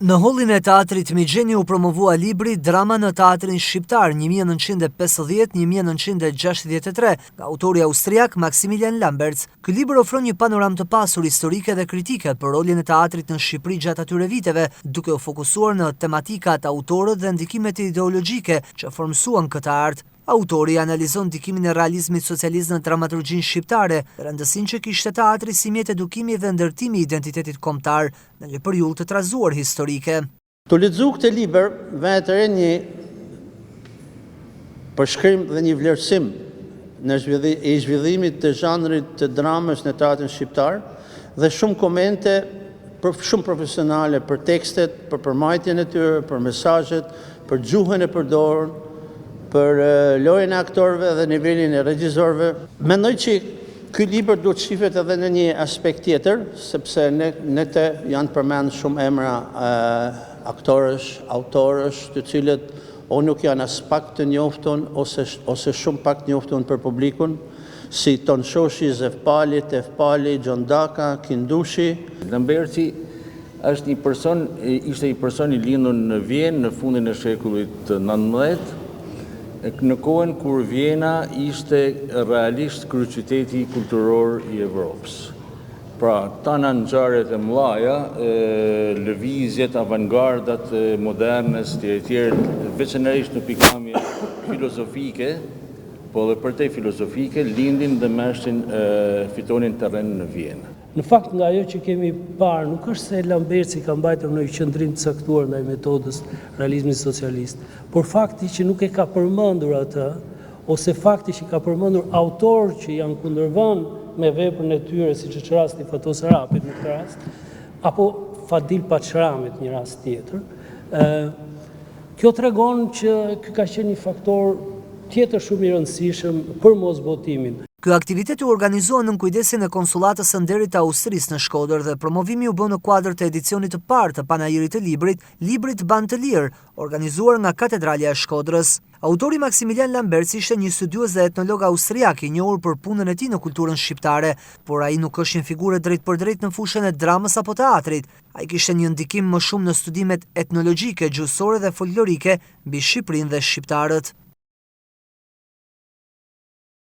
Në hollin e teatrit Migjeni u promovua libri Drama në teatrin shqiptar 1950-1963 nga autori austriak Maximilian Lamberts. Ky libër ofron një panoramë të pasur historike dhe kritike për rolin e teatrit në Shqipëri gjatë atyre viteve, duke u fokusuar në tematikat, autorët dhe ndikimet ideologjike që formsuan këtë art. Autori analizon ndikimin e realizmit socialist në dramaturgjinë shqiptare, rëndësinë që kishte teatri si mjet edukimi dhe ndërtimi i identitetit kombëtar në një periudhë të trazuar historike. Të lexu këtë libër vetë një përshkrim dhe një vlerësim në zhvillimit të zhanrit të dramës në teatrin shqiptar dhe shumë komente shumë profesionale për tekstet, për përmbajtjen e tyre, për mesazhet, për gjuhën e përdorur, për lojën e aktorëve dhe nivelin e regjisorëve. Mendoj që ky libër duhet shihet edhe në një aspekt tjetër, sepse ne të janë përmend shumë emra aktorësh, autorësh, të cilët o nuk janë as pak të njohur ose shumë pak të njohur për publikun, si Ton Shoshi, Zef Pali, Tef Pali, Gjon Daka, Kindushi. Lamberti ishte një person i lindur në Vjenë në fundin e shekullit 19, në kohën kur Vjena ishte realisht kryeqyteti kulturor i Evropës. Pra, tana ngjarjet e mëdha, lëvizjet, avangardat moderne, tjerë, veçanërisht në pikpamje filozofike, po dhe përtej filozofike, lindin dhe mështin fitonin terren në Vjenë. Në fakt nga ajo që kemi parë, nuk është se Lamberti ka mbajtur në një qëndrim të caktuar ndaj metodës realizmit socialist, por fakti që nuk e ka përmendur atë, ose fakti që ka përmendur autorë që janë kundërvënë me veprën e tyre, siç është rasti Fatos Arapit në këtë rast, apo Fadil Paçramit një rast tjetër. Kjo tregon që ky ka qenë një faktor tjetër shumë i rëndësishëm për mosbotimin. Ky aktivitet u organizua nën kujdesin e konsullatës së nderit të Austrisë në Shkodër dhe promovimi u bë në kuadër të edicionit të parë të panajirit të librit Ban të Lirë, organizuar nga Katedralja e Shkodrës. Autori Maximilian Lamberts ishte një studiues dhe etnolog austriak i njohur për punën e tij në kulturën shqiptare, por ai nuk është një figurë drejt për drejt në fushën e dramës apo teatrit. Ai kishte një ndikim më shumë në studimet etnologjike, gjuhësore dhe folklorike mbi Shqipërinë dhe shqiptarët.